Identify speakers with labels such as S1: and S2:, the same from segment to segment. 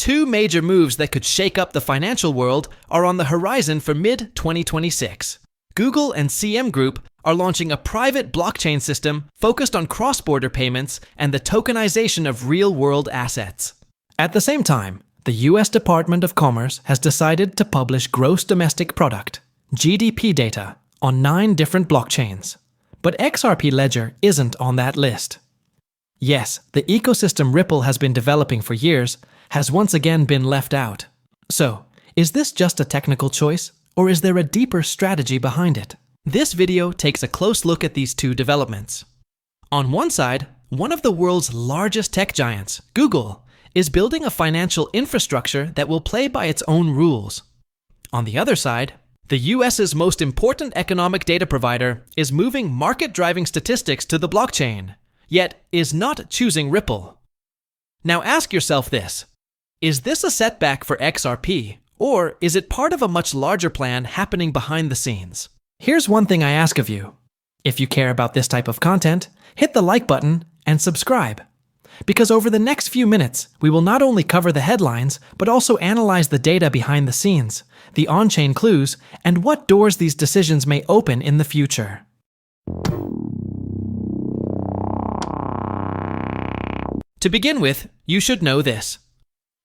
S1: two major moves that could shake up the financial world are on the horizon for mid-2026. Google and CM Group are launching a private blockchain system focused on cross-border payments and the tokenization of real-world assets. At the same time, the US Department of Commerce has decided to publish gross domestic product, GDP data, on 9 different blockchains. But XRP Ledger isn't on that list. Yes, the ecosystem Ripple has been developing for years has once again been left out. So, is this just a technical choice, or is there a deeper strategy behind it? This video takes a close look at these two developments. On one side, one of the world's largest tech giants, Google, is building a financial infrastructure that will play by its own rules. On the other side, the US's most important economic data provider is moving market-driving statistics to the blockchain, yet is not choosing Ripple. Now ask yourself this: is this a setback for XRP, or is it part of a much larger plan happening behind the scenes? Here's one thing I ask of you. If you care about this type of content, hit the like button and subscribe. Because over the next few minutes, we will not only cover the headlines, but also analyze the data behind the scenes, the on-chain clues, and what doors these decisions may open in the future. To begin with, you should know this.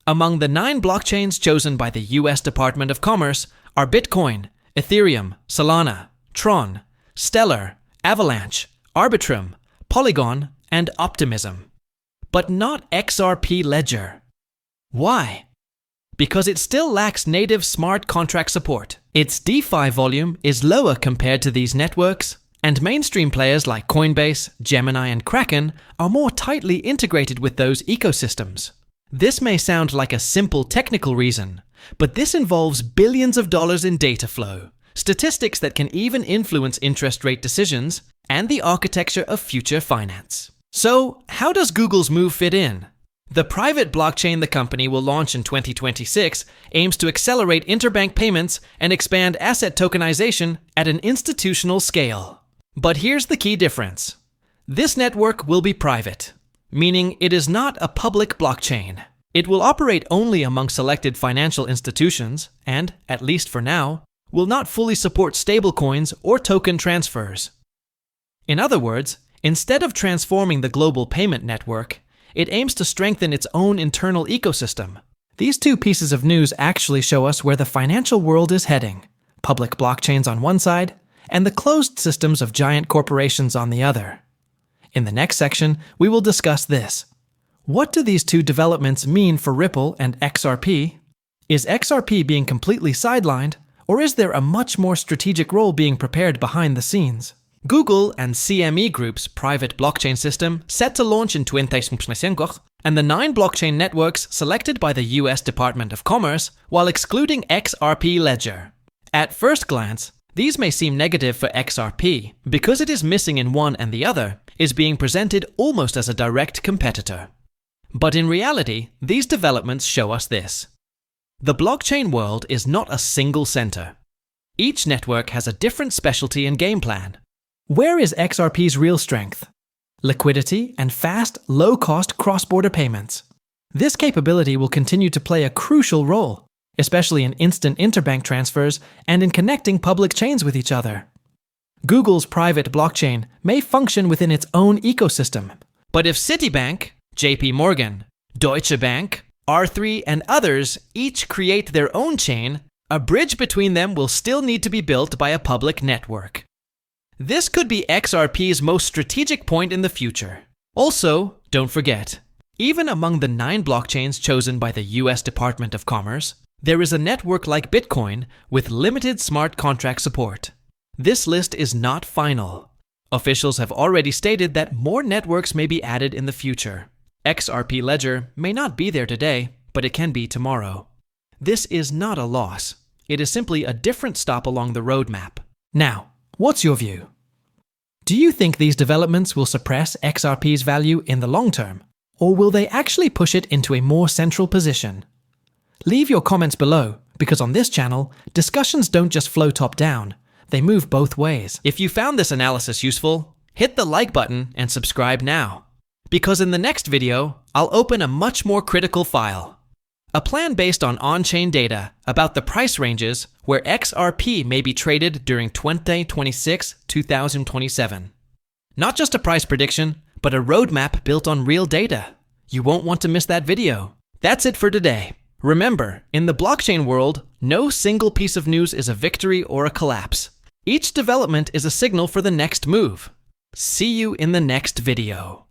S1: Among the 9 blockchains chosen by the US Department of Commerce are Bitcoin, Ethereum, Solana, Tron, Stellar, Avalanche, Arbitrum, Polygon, and Optimism. But not XRP Ledger. Why? Because it still lacks native smart contract support. Its DeFi volume is lower compared to these networks, and mainstream players like Coinbase, Gemini, and Kraken are more tightly integrated with those ecosystems. This may sound like a simple technical reason, but this involves billions of dollars in data flow, statistics that can even influence interest rate decisions, and the architecture of future finance. So, how does Google's move fit in? The private blockchain the company will launch in 2026 aims to accelerate interbank payments and expand asset tokenization at an institutional scale. But here's the key difference. This network will be private, meaning it is not a public blockchain. It will operate only among selected financial institutions and, at least for now, will not fully support stablecoins or token transfers. In other words, instead of transforming the global payment network, it aims to strengthen its own internal ecosystem. These two pieces of news actually show us where the financial world is heading: public blockchains on one side, and the closed systems of giant corporations on the other. In the next section, we will discuss this. What do these two developments mean for Ripple and XRP? Is XRP being completely sidelined, or is there a much more strategic role being prepared behind the scenes? Google and CME Group's private blockchain system set to launch in 2025, and the 9 blockchain networks selected by the US Department of Commerce while excluding XRP Ledger. At first glance, these may seem negative for XRP because it is missing in one and the other is being presented almost as a direct competitor. But in reality, these developments show us this. The blockchain world is not a single center. Each network has a different specialty and game plan. Where is XRP's real strength? Liquidity and fast, low-cost cross-border payments. This capability will continue to play a crucial role, especially in instant interbank transfers and in connecting public chains with each other. Google's private blockchain may function within its own ecosystem. But if Citibank, JP Morgan, Deutsche Bank, R3, and others each create their own chain, a bridge between them will still need to be built by a public network. This could be XRP's most strategic point in the future. Also, don't forget, even among the 9 blockchains chosen by the US Department of Commerce, there is a network like Bitcoin with limited smart contract support. This list is not final. Officials have already stated that more networks may be added in the future. XRP Ledger may not be there today, but it can be tomorrow. This is not a loss. It is simply a different stop along the roadmap. Now, what's your view? Do you think these developments will suppress XRP's value in the long term, or will they actually push it into a more central position? Leave your comments below, because on this channel, discussions don't just flow top-down, they move both ways. If you found this analysis useful, hit the like button and subscribe now, because in the next video, I'll open a much more critical file. A plan based on on-chain data about the price ranges where XRP may be traded during 2026-2027. Not just a price prediction, but a roadmap built on real data. You won't want to miss that video. That's it for today. Remember, in the blockchain world, no single piece of news is a victory or a collapse. Each development is a signal for the next move. See you in the next video.